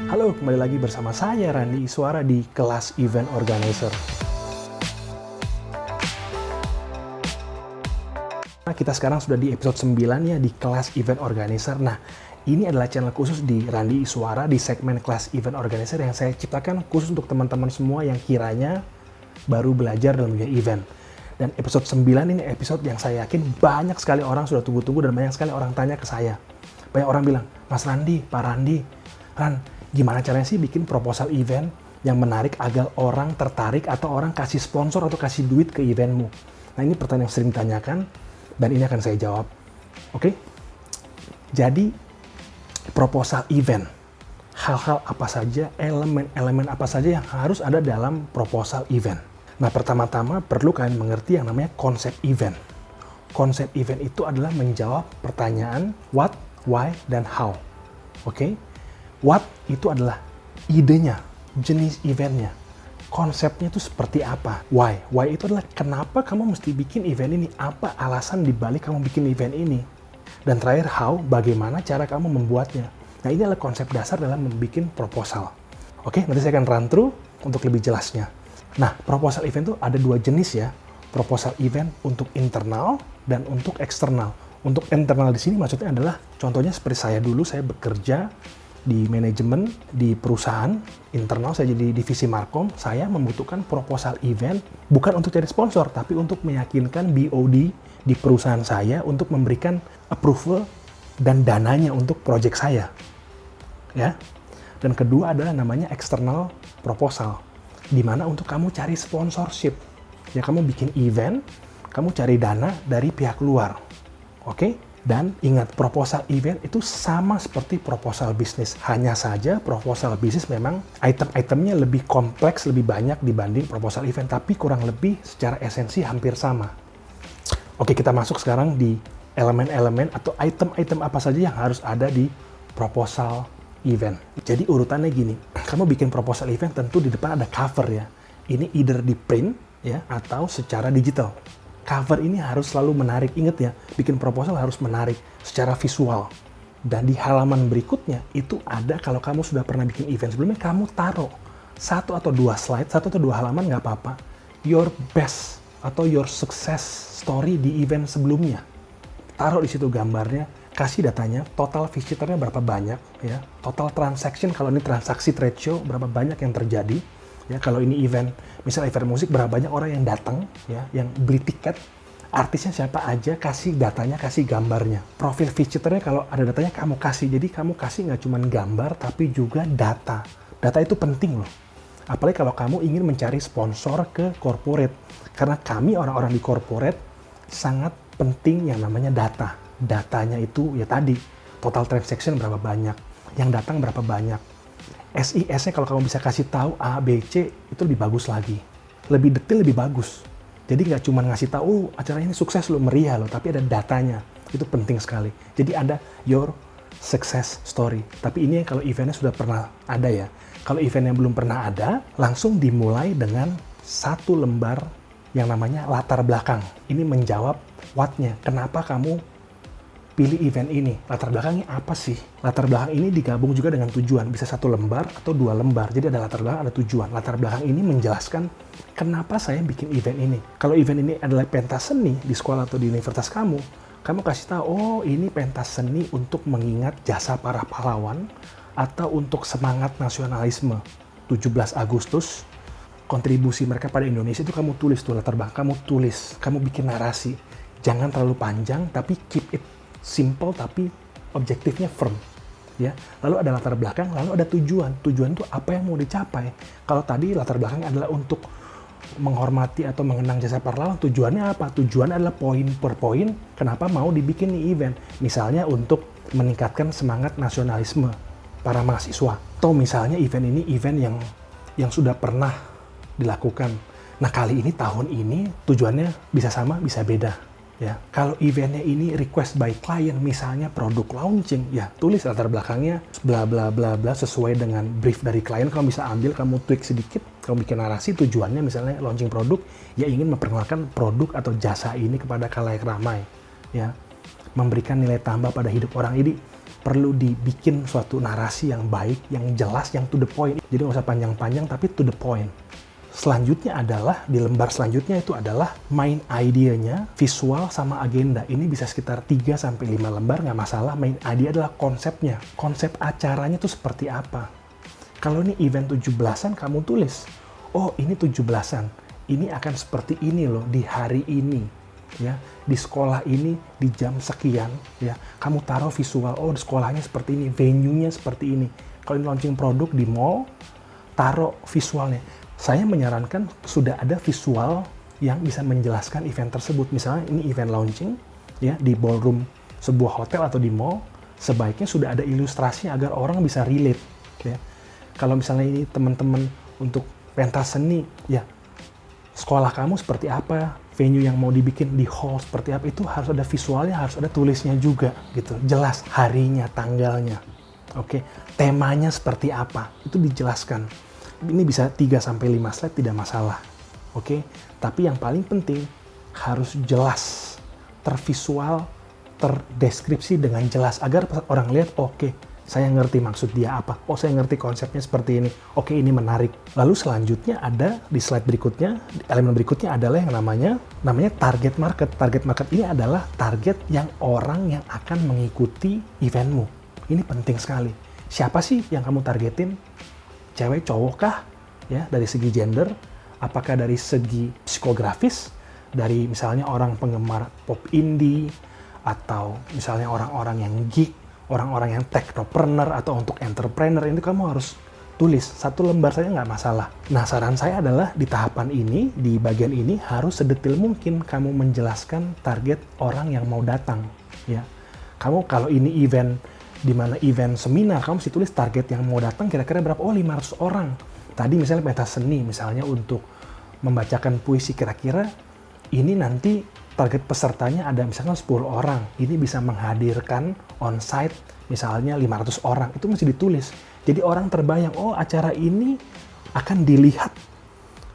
Halo, kembali lagi bersama saya Randy Iswara di kelas Event Organizer. Nah, kita sekarang sudah di episode 9 ya di kelas Event Organizer. Nah, ini adalah channel khusus di Randy Iswara di segmen kelas Event Organizer yang saya ciptakan khusus untuk teman-teman semua yang kiranya baru belajar dalam dunia event. Dan episode 9 ini episode yang saya yakin banyak sekali orang sudah tunggu-tunggu dan banyak sekali orang tanya ke saya. Banyak orang bilang, Mas Randy, Pak Randy, gimana caranya sih bikin proposal event yang menarik agar orang tertarik atau orang kasih sponsor atau kasih duit ke eventmu? Nah, ini pertanyaan yang sering ditanyakan dan ini akan saya jawab. Oke? Jadi, proposal event. Hal-hal apa saja, elemen-elemen apa saja yang harus ada dalam proposal event. Nah, pertama-tama perlu kalian mengerti yang namanya konsep event. Konsep event itu adalah menjawab pertanyaan what, why, dan how. Oke? What itu adalah idenya, jenis eventnya, konsepnya itu seperti apa. Why itu adalah kenapa kamu mesti bikin event ini, apa alasan dibalik kamu bikin event ini. Dan terakhir how, bagaimana cara kamu membuatnya. Nah, ini adalah konsep dasar dalam membuat proposal. Oke, nanti saya akan run through untuk lebih jelasnya. Nah, proposal event itu ada dua jenis ya. Proposal event untuk internal dan untuk eksternal. Untuk internal di sini maksudnya adalah contohnya seperti saya dulu, saya bekerja di manajemen di perusahaan internal, saya jadi divisi Markom. Saya membutuhkan proposal event bukan untuk cari sponsor, tapi untuk meyakinkan BOD di perusahaan saya untuk memberikan approval dan dananya untuk project saya. Ya. Dan kedua adalah namanya external proposal, di mana untuk kamu cari sponsorship. Ya, kamu bikin event, kamu cari dana dari pihak luar. Oke? Dan ingat, proposal event itu sama seperti proposal bisnis. Hanya saja proposal bisnis memang item-itemnya lebih kompleks, lebih banyak dibanding proposal event. Tapi kurang lebih secara esensi hampir sama. Oke, kita masuk sekarang di elemen-elemen atau item-item apa saja yang harus ada di proposal event. Jadi urutannya gini, kamu bikin proposal event tentu di depan ada cover ya. Ini either di print ya atau secara digital. Cover ini harus selalu menarik. Ingat ya, bikin proposal harus menarik secara visual. Dan di halaman berikutnya itu ada, kalau kamu sudah pernah bikin event sebelumnya, kamu taruh 1 atau 2 slide, 1 atau 2 halaman nggak apa-apa. Your best atau your success story di event sebelumnya. Taruh di situ gambarnya, kasih datanya, total visitornya berapa banyak, ya, total transaction, kalau ini transaksi trade show, berapa banyak yang terjadi. Ya, kalau ini event, misal event musik, berapa banyak orang yang datang, ya, yang beli tiket, artisnya siapa aja, kasih datanya, kasih gambarnya. Profil visitornya kalau ada datanya kamu kasih, jadi kamu kasih nggak cuma gambar, tapi juga data. Data itu penting loh. Apalagi kalau kamu ingin mencari sponsor ke corporate. Karena kami orang-orang di corporate sangat penting yang namanya data. Datanya itu ya tadi, total transaction berapa banyak, yang datang berapa banyak. SIS-nya kalau kamu bisa kasih tahu A, B, C, itu lebih bagus lagi. Lebih detail, lebih bagus. Jadi nggak cuma ngasih tahu, acara ini sukses loh, meriah loh, tapi ada datanya. Itu penting sekali. Jadi ada your success story. Tapi ini kalau eventnya sudah pernah ada ya. Kalau event yang belum pernah ada, langsung dimulai dengan 1 lembar yang namanya latar belakang. Ini menjawab what-nya. Kenapa kamu pilih event ini? Latar belakangnya apa sih? Latar belakang ini digabung juga dengan tujuan. Bisa 1 lembar atau 2 lembar. Jadi ada latar belakang, ada tujuan. Latar belakang ini menjelaskan kenapa saya bikin event ini. Kalau event ini adalah pentas seni di sekolah atau di universitas kamu kasih tahu, oh ini pentas seni untuk mengingat jasa para pahlawan atau untuk semangat nasionalisme 17 Agustus, kontribusi mereka pada Indonesia. Itu kamu tulis tuh latar belakang, kamu tulis, kamu bikin narasi. Jangan terlalu panjang, tapi keep it simple tapi objektifnya firm, ya. Lalu ada latar belakang, lalu ada tujuan. Tujuan itu apa yang mau dicapai. Kalau tadi latar belakang adalah untuk menghormati atau mengenang jasa pahlawan, tujuannya apa? Tujuannya adalah poin per poin kenapa mau dibikin nih event. Misalnya untuk meningkatkan semangat nasionalisme para mahasiswa. Atau misalnya event ini event yang sudah pernah dilakukan. Nah, kali ini tahun ini tujuannya bisa sama, bisa beda. Ya, kalau eventnya ini request by client, misalnya produk launching, ya tulis latar belakangnya bla bla bla bla sesuai dengan brief dari klien. Kamu bisa ambil, kamu tweak sedikit, kamu bikin narasi. Tujuannya misalnya launching produk, ya ingin memperkenalkan produk atau jasa ini kepada khalayak ramai, ya, memberikan nilai tambah pada hidup orang. Jadi perlu dibikin suatu narasi yang baik, yang jelas, yang to the point. Jadi nggak usah panjang-panjang, tapi to the point. Selanjutnya adalah, di lembar selanjutnya itu adalah main idea-nya, visual sama agenda. Ini bisa sekitar 3-5 lembar, nggak masalah. Main idea adalah konsepnya. Konsep acaranya itu seperti apa. Kalau ini event 17-an, kamu tulis, oh ini 17-an, ini akan seperti ini loh di hari ini. Ya, di sekolah ini di jam sekian, ya kamu taruh visual, oh di sekolahnya seperti ini, venue-nya seperti ini. Kalau ini launching produk di mall, taruh visualnya. Saya menyarankan sudah ada visual yang bisa menjelaskan event tersebut. Misalnya ini event launching, ya di ballroom sebuah hotel atau di mall, sebaiknya sudah ada ilustrasinya agar orang bisa relate. Ya. Kalau misalnya ini teman-teman untuk pentas seni, ya sekolah kamu seperti apa, venue yang mau dibikin di hall seperti apa, itu harus ada visualnya, harus ada tulisnya juga gitu. Jelas harinya, tanggalnya. Oke, temanya seperti apa, itu dijelaskan. Ini bisa 3-5 slide tidak masalah. Oke, tapi yang paling penting harus jelas, tervisual, terdeskripsi dengan jelas agar orang lihat oke, saya ngerti maksud dia apa. Oh, saya ngerti konsepnya seperti ini. Oke, ini menarik. Lalu selanjutnya ada di slide berikutnya, elemen berikutnya adalah yang namanya target market. Target market ini adalah target yang orang yang akan mengikuti eventmu. Ini penting sekali. Siapa sih yang kamu targetin? Cewek, cowok kah? Ya, dari segi gender, apakah dari segi psikografis, dari misalnya orang penggemar pop indie, atau misalnya orang-orang yang geek, orang-orang yang technopreneur atau untuk entrepreneur, ini kamu harus tulis. 1 lembar saja nggak masalah. Nah, saran saya adalah di tahapan ini, di bagian ini harus sedetil mungkin kamu menjelaskan target orang yang mau datang. Ya, kamu kalau ini event, di mana event seminar, kamu mesti tulis target yang mau datang kira-kira berapa. Oh, 500 orang. Tadi misalnya pentas seni, misalnya untuk membacakan puisi, kira-kira ini nanti target pesertanya ada misalkan 10 orang. Ini bisa menghadirkan on-site misalnya 500 orang. Itu mesti ditulis. Jadi orang terbayang, oh acara ini akan dilihat,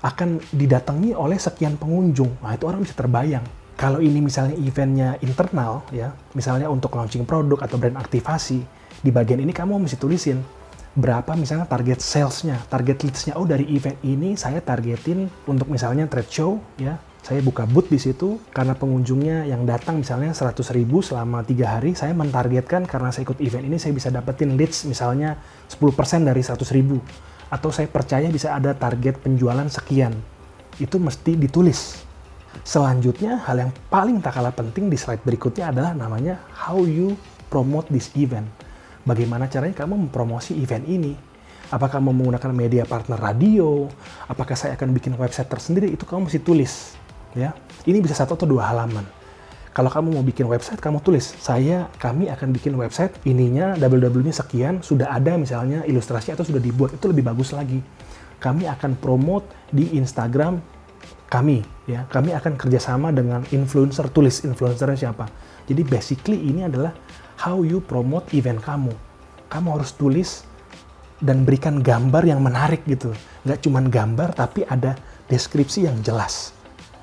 akan didatangi oleh sekian pengunjung. Nah, itu orang bisa terbayang. Kalau ini misalnya eventnya internal, ya, misalnya untuk launching produk atau brand aktivasi, di bagian ini kamu mesti tulisin berapa misalnya target sales-nya, target leads-nya. Oh, dari event ini saya targetin untuk misalnya trade show, ya. Saya buka booth di situ karena pengunjungnya yang datang misalnya 100.000 selama 3 hari, saya mentargetkan karena saya ikut event ini saya bisa dapetin leads misalnya 10% dari 100.000. Atau saya percaya bisa ada target penjualan sekian. Itu mesti ditulis. Selanjutnya, hal yang paling tak kalah penting di slide berikutnya adalah namanya how you promote this event. Bagaimana caranya kamu mempromosi event ini? Apakah mau menggunakan media partner radio? Apakah saya akan bikin website tersendiri? Itu kamu mesti tulis. Ya, ini bisa 1 atau 2 halaman. Kalau kamu mau bikin website, kamu tulis, kami akan bikin website, ininya, www-nya sekian, sudah ada misalnya ilustrasi atau sudah dibuat, itu lebih bagus lagi. Kami akan promote di Instagram kami, ya. Kami akan kerjasama dengan influencer, tulis influencernya siapa. Jadi basically ini adalah how you promote event kamu. Kamu harus tulis dan berikan gambar yang menarik gitu. Nggak cuma gambar, tapi ada deskripsi yang jelas.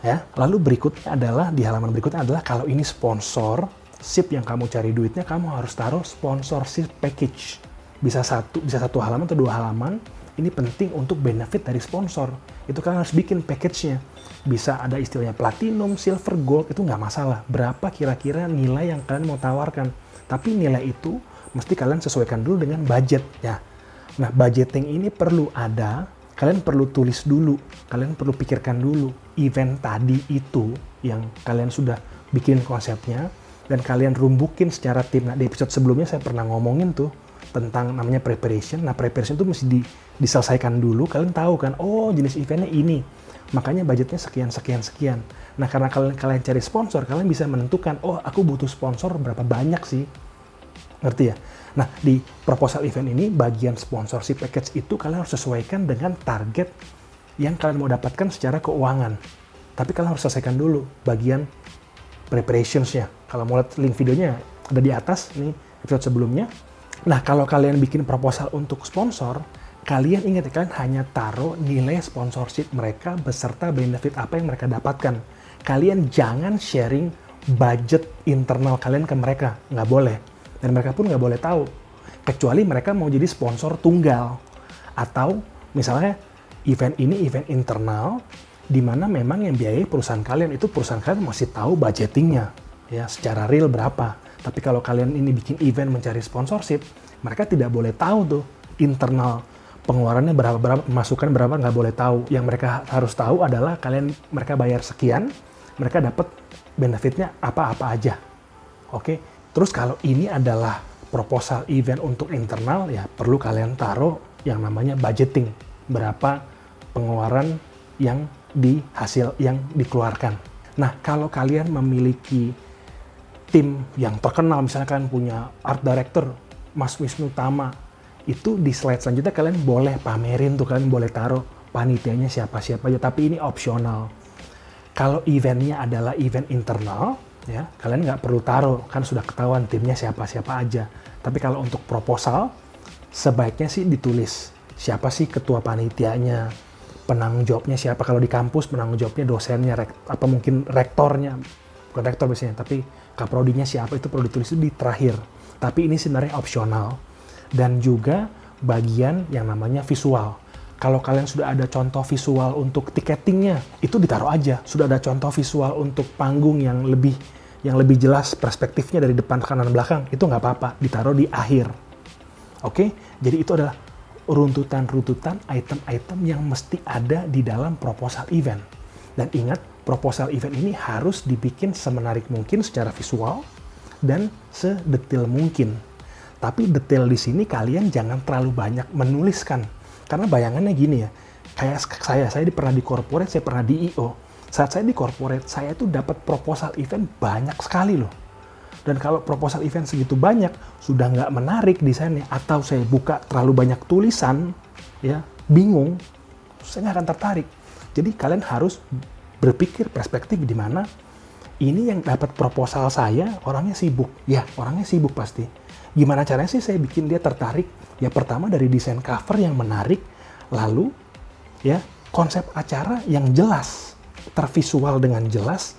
Ya, lalu berikutnya adalah, di halaman berikutnya adalah kalau ini sponsorship yang kamu cari duitnya, kamu harus taruh sponsorship package. Bisa satu halaman atau 2 halaman. Ini penting untuk benefit dari sponsor. Itu kalian harus bikin package-nya. Bisa ada istilahnya platinum, silver, gold, itu nggak masalah. Berapa kira-kira nilai yang kalian mau tawarkan. Tapi nilai itu mesti kalian sesuaikan dulu dengan budget. Ya. Nah, budgeting ini perlu ada. Kalian perlu tulis dulu, kalian perlu pikirkan dulu event tadi itu yang kalian sudah bikin konsepnya dan kalian rumbukin secara tim. Nah, di episode sebelumnya saya pernah ngomongin tuh tentang namanya preparation. Nah, preparation itu mesti diselesaikan dulu. Kalian tahu kan, oh jenis eventnya ini, makanya budgetnya sekian. Nah, karena kalian cari sponsor, kalian bisa menentukan, oh aku butuh sponsor berapa banyak sih. Ngerti ya? Nah, di proposal event ini, bagian sponsorship package itu kalian harus sesuaikan dengan target yang kalian mau dapatkan secara keuangan. Tapi kalian harus selesaikan dulu bagian preparations-nya. Kalau mau lihat link videonya, ada di atas, ini episode sebelumnya. Nah, kalau kalian bikin proposal untuk sponsor, kalian ingat ya, kalian hanya taruh nilai sponsorship mereka beserta benefit apa yang mereka dapatkan. Kalian jangan sharing budget internal kalian ke mereka, nggak boleh. Dan mereka pun nggak boleh tahu. Kecuali mereka mau jadi sponsor tunggal. Atau misalnya event ini event internal, di mana memang yang biayai perusahaan kalian itu perusahaan kalian masih tahu budgetingnya. Ya, secara real berapa. Tapi kalau kalian ini bikin event mencari sponsorship, mereka tidak boleh tahu tuh internal pengeluarannya berapa, pemasukan berapa, nggak boleh tahu. Yang mereka harus tahu adalah mereka bayar sekian, mereka dapat benefitnya apa-apa aja. Oke, terus kalau ini adalah proposal event untuk internal, ya perlu kalian taruh yang namanya budgeting. Berapa pengeluaran yang dikeluarkan. Nah, kalau kalian memiliki tim yang terkenal, misalnya kalian punya art director, Mas Wisnu Tama, itu di slide selanjutnya kalian boleh pamerin tuh, kalian boleh taruh panitianya siapa-siapa aja, tapi ini opsional. Kalau eventnya adalah event internal, ya kalian nggak perlu taruh, kan sudah ketahuan timnya siapa-siapa aja. Tapi kalau untuk proposal, sebaiknya sih ditulis siapa sih ketua panitianya, penanggung jawabnya siapa. Kalau di kampus penanggung jawabnya dosennya, apa mungkin rektornya, bukan rektor biasanya, tapi kaprodinya siapa, itu perlu ditulis di terakhir. Tapi ini sebenarnya opsional. Dan juga bagian yang namanya visual. Kalau kalian sudah ada contoh visual untuk tiketingnya, itu ditaruh aja. Sudah ada contoh visual untuk panggung yang lebih jelas perspektifnya dari depan kanan belakang, itu nggak apa-apa, ditaruh di akhir. Oke, jadi itu adalah runtutan-runtutan item-item yang mesti ada di dalam proposal event. Dan ingat, proposal event ini harus dibikin semenarik mungkin secara visual dan sedetail mungkin. Tapi detail di sini kalian jangan terlalu banyak menuliskan. Karena bayangannya gini ya, kayak saya pernah di corporate, saya pernah di I.O. Saat saya di corporate, saya tuh dapat proposal event banyak sekali loh. Dan kalau proposal event segitu banyak, sudah nggak menarik desainnya, atau saya buka terlalu banyak tulisan, ya bingung, saya nggak akan tertarik. Jadi kalian harus berpikir perspektif di mana ini yang dapat proposal saya, orangnya sibuk. Ya, orangnya sibuk pasti. Gimana caranya sih saya bikin dia tertarik? Ya pertama dari desain cover yang menarik, lalu ya konsep acara yang jelas, tervisual dengan jelas,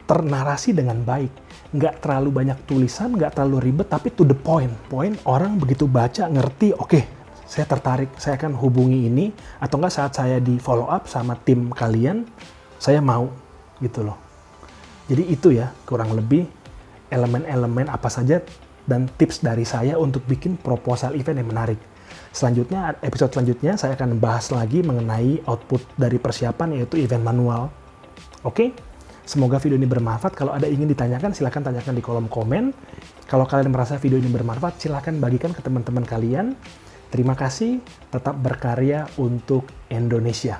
ternarasi dengan baik. Nggak terlalu banyak tulisan, nggak terlalu ribet, tapi to the point. Point orang begitu baca, ngerti, oke, saya tertarik, saya akan hubungi ini, atau nggak saat saya di follow up sama tim kalian, saya mau, gitu loh. Jadi itu ya, kurang lebih elemen-elemen apa saja dan tips dari saya untuk bikin proposal event yang menarik. Selanjutnya, episode selanjutnya saya akan bahas lagi mengenai output dari persiapan, yaitu event manual. Oke? Semoga video ini bermanfaat. Kalau ada ingin ditanyakan, silahkan tanyakan di kolom komen. Kalau kalian merasa video ini bermanfaat, silahkan bagikan ke teman-teman kalian. Terima kasih, tetap berkarya untuk Indonesia.